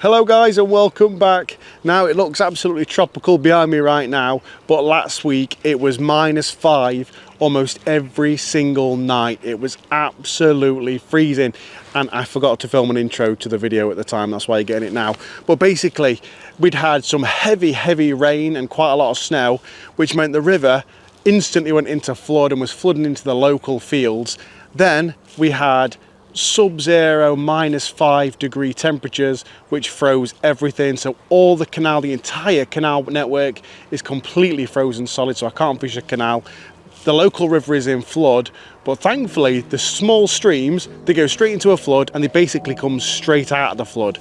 Hello guys and welcome back. Now it looks absolutely tropical behind me right now, but last week it was -5 almost every single night. It was absolutely freezing and I forgot to film an intro to the video at the time, that's why you're getting it now. But basically we'd had some heavy rain and quite a lot of snow, which meant the river instantly went into flood and was flooding into the local fields. Then we had sub-zero -5 degree temperatures, which froze everything. So all the canal, the entire canal network is completely frozen solid, so I can't fish a canal. The local river is in flood, but thankfully the small streams, they go straight into a flood and they basically come straight out of the flood.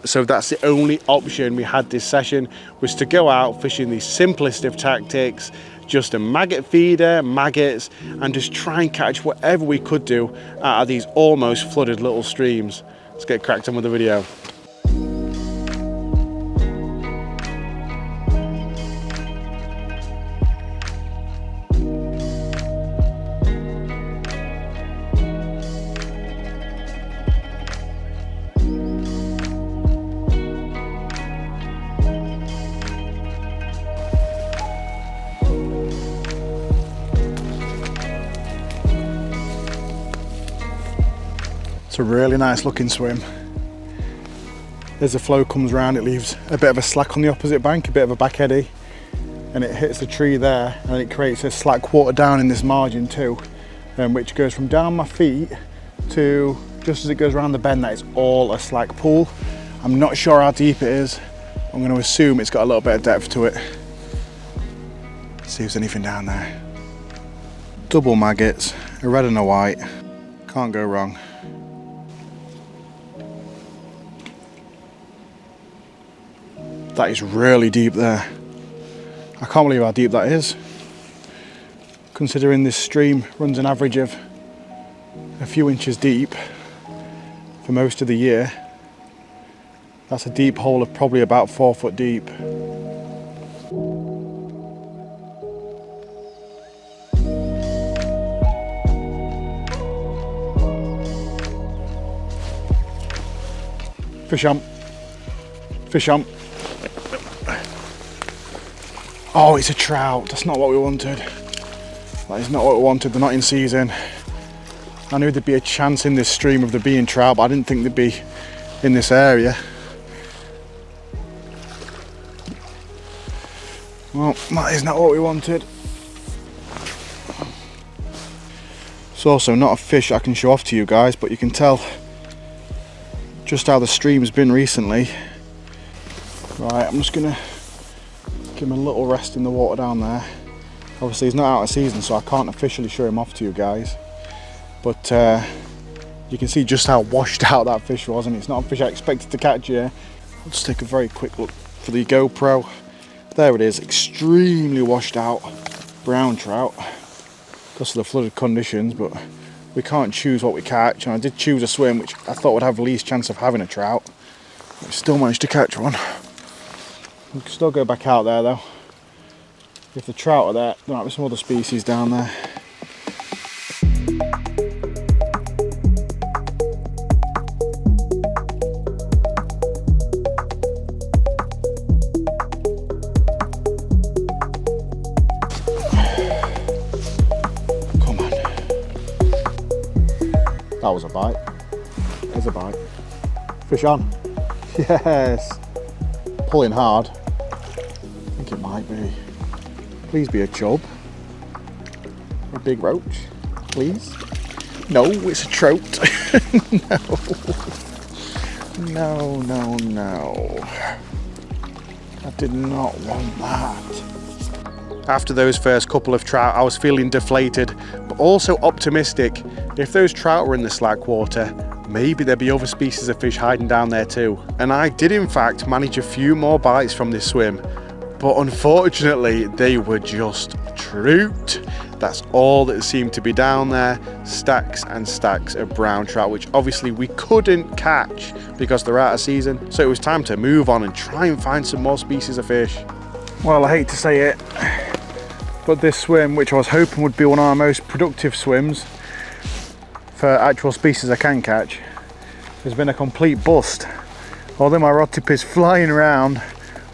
So that's the only option we had this session, was to go out fishing the simplest of tactics, just a maggot feeder, maggots, and just try and catch whatever we could do out of these almost flooded little streams. Let's get cracked on with the video. It's a really nice looking swim. As the flow comes around, it leaves a bit of a slack on the opposite bank, a bit of a back eddy, and it hits the tree there, and it creates a slack water down in this margin too, which goes from down my feet to just as it goes around the bend. That is all a slack pool. I'm not sure how deep it is. I'm going to assume it's got a little bit of depth to it. See if there's anything down there. Double maggots, a red and a white. Can't go wrong. That is really deep there. I can't believe how deep that is, considering this stream runs an average of a few inches deep for most of the year. That's a deep hole of probably about 4 foot deep. Fish on. Fish on. Oh, it's a trout. That's not what we wanted. That is not what we wanted. They're not in season. I knew there'd be a chance in this stream of there being trout, but I didn't think they'd be in this area. Well, that is not what we wanted. It's also not a fish I can show off to you guys, but you can tell just how the stream's been recently. Right, I'm just gonna give him a little rest in the water down there. Obviously he's not out of season, so I can't officially show him off to you guys, but you can see just how washed out that fish was, and it's not a fish I expected to catch here. I'll just take a very quick look for the GoPro. There it is, extremely washed out brown trout because of the flooded conditions, but we can't choose what we catch, and I did choose a swim which I thought would have the least chance of having a trout. We still managed to catch one. We can still go back out there though. If the trout are there, there might be some other species down there. Come on. That was a bite. There's a bite. Fish on. Yes. Pulling hard. I think it might be. Please be a chub. Or a big roach, please. No, it's a trout. No. No. I did not want that. After those first couple of trout, I was feeling deflated, but also optimistic. If those trout were in the slack water, maybe there'd be other species of fish hiding down there too. And I did in fact manage a few more bites from this swim, but unfortunately they were just trout. That's all that seemed to be down there. Stacks and stacks of brown trout, which obviously we couldn't catch because they're out of season. So it was time to move on and try and find some more species of fish. Well, I hate to say it, but this swim, which I was hoping would be one of our most productive swims for actual species I can catch, has been a complete bust. Although my rod tip is flying around,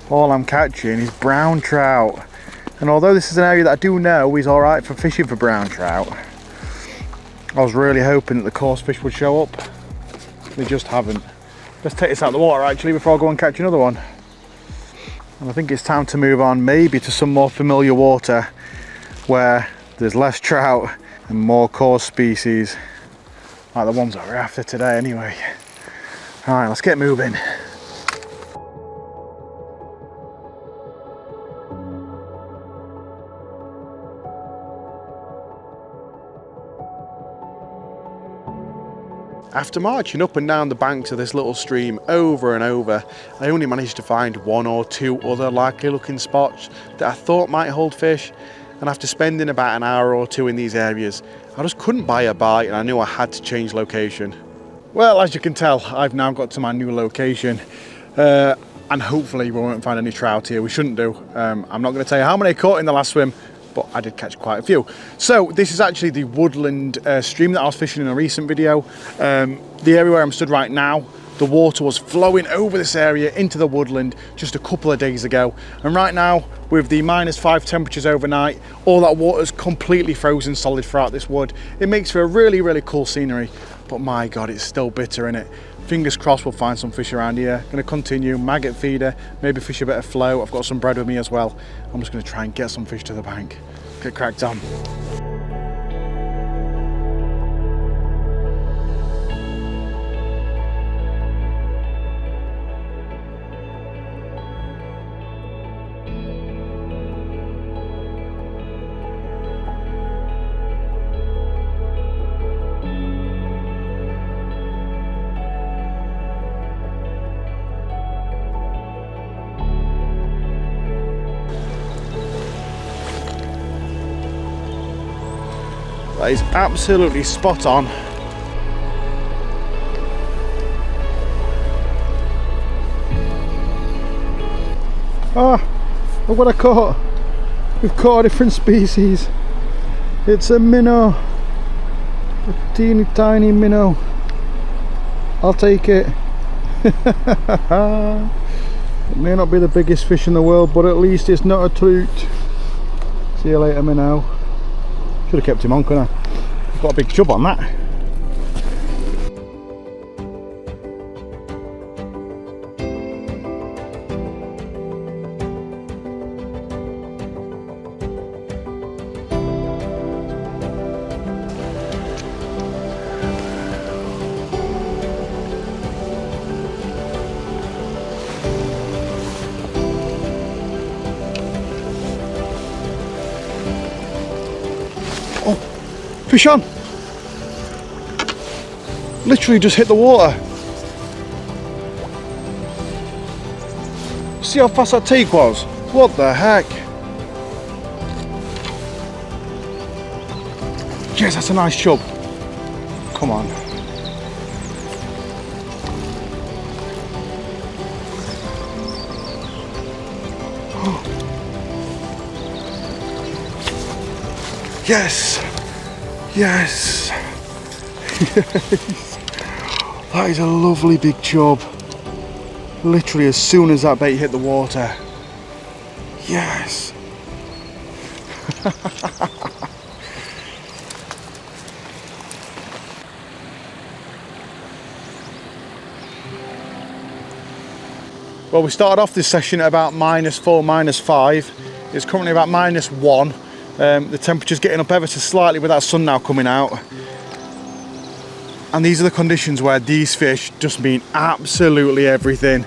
all I'm catching is brown trout. And although this is an area that I do know is alright for fishing for brown trout, I was really hoping that the coarse fish would show up. They just haven't. Let's take this out of the water actually before I go and catch another one. And I think it's time to move on maybe to some more familiar water where there's less trout and more coarse species, like the ones that we're after today anyway. Alright, let's get moving. After marching up and down the banks of this little stream over and over, I only managed to find one or two other likely looking spots that I thought might hold fish, and after spending about an hour or two in these areas, I just couldn't buy a bite and I knew I had to change location. Well, as you can tell, I've now got to my new location, and hopefully we won't find any trout here. We shouldn't do. I'm not going to tell you how many I caught in the last swim, but I did catch quite a few. So this is actually the woodland stream that I was fishing in a recent video. The area where I'm stood right now, the water was flowing over this area into the woodland just a couple of days ago. And right now, with the -5 temperatures overnight, all that water's completely frozen solid throughout this wood. It makes for a really, really cool scenery, but my God, it's still bitter in it. Fingers crossed we'll find some fish around here. Gonna continue, maggot feeder, maybe fish a bit of float. I've got some bread with me as well. I'm just gonna try and get some fish to the bank. Get cracked on. That is absolutely spot on. Ah, look what I caught. We've caught a different species. It's a minnow. A teeny tiny minnow. I'll take it. It may not be the biggest fish in the world, but at least it's not a trout. See you later, minnow. Should have kept him on, couldn't I? I've got a big chub on that. Fish on! Literally just hit the water. See how fast that take was? What the heck? Yes, that's a nice chub. Come on. Yes! Yes! Yes! That is a lovely big chub. Literally as soon as that bait hit the water. Yes! Well, we started off this session at about -4, -5. It's currently about -1. The temperature's getting up ever so slightly with that sun now coming out. And these are the conditions where these fish just mean absolutely everything.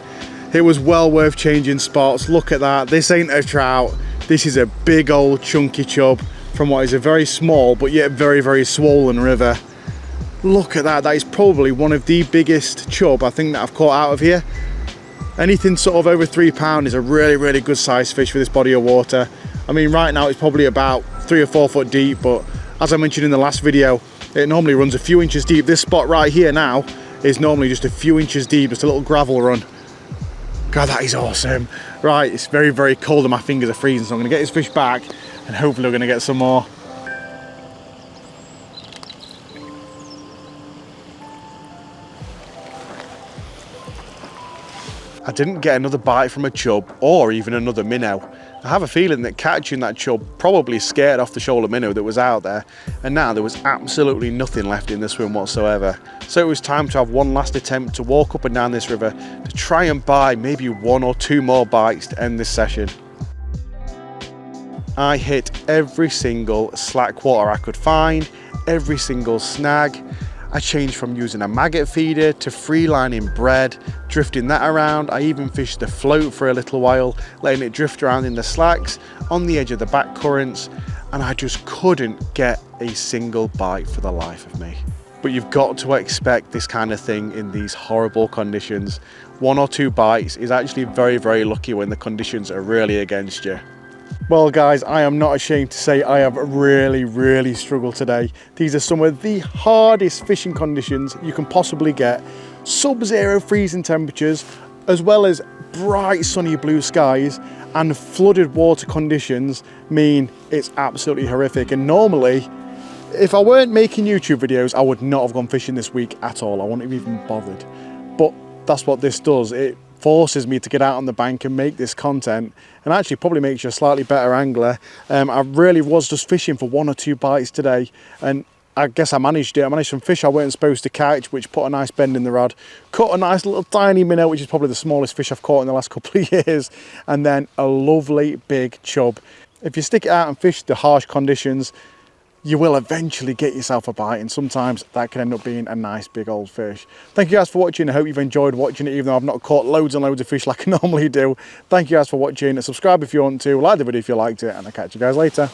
It was well worth changing spots. Look at that. This ain't a trout. This is a big old chunky chub from what is a very small but yet very, very swollen river. Look at that. That is probably one of the biggest chub I think that I've caught out of here. Anything sort of over £3 is a really, really good sized fish for this body of water. I mean, right now it's probably about 3 or 4 foot deep, but as I mentioned in the last video, it normally runs a few inches deep. This spot right here now is normally just a few inches deep, just a little gravel run. God, that is awesome. Right, it's very, very cold and my fingers are freezing, so I'm gonna get this fish back and hopefully we're gonna get some more. I didn't get another bite from a chub or even another minnow. I have a feeling that catching that chub probably scared off the shoulder minnow that was out there, and now there was absolutely nothing left in the swim whatsoever. So it was time to have one last attempt to walk up and down this river to try and buy maybe 1 or 2 more bites to end this session. I hit every single slack water I could find, every single snag. I changed from using a maggot feeder to free lining bread, drifting that around. I even fished the float for a little while, letting it drift around in the slacks on the edge of the back currents, and I just couldn't get a single bite for the life of me. But you've got to expect this kind of thing in these horrible conditions. 1 or 2 bites is actually very, very lucky when the conditions are really against you. Well guys, I am not ashamed to say I have really struggled today. These are some of the hardest fishing conditions you can possibly get. Sub-zero freezing temperatures, as well as bright sunny blue skies and flooded water conditions mean it's absolutely horrific. And normally, if I weren't making YouTube videos, I would not have gone fishing this week at all. I wouldn't have even bothered. But that's what this does. It forces me to get out on the bank and make this content, and actually probably makes you a slightly better angler. I really was just fishing for 1 or 2 bites today, and I guess I managed it. I managed some fish I weren't supposed to catch, which put a nice bend in the rod. Caught a nice little tiny minnow, which is probably the smallest fish I've caught in the last couple of years, and then a lovely big chub. If you stick it out and fish the harsh conditions, you will eventually get yourself a bite, and sometimes that can end up being a nice big old fish. Thank you guys for watching. I hope you've enjoyed watching it, even though I've not caught loads and loads of fish like I normally do. Thank you guys for watching. Subscribe if you want to, like the video if you liked it, and I'll catch you guys later.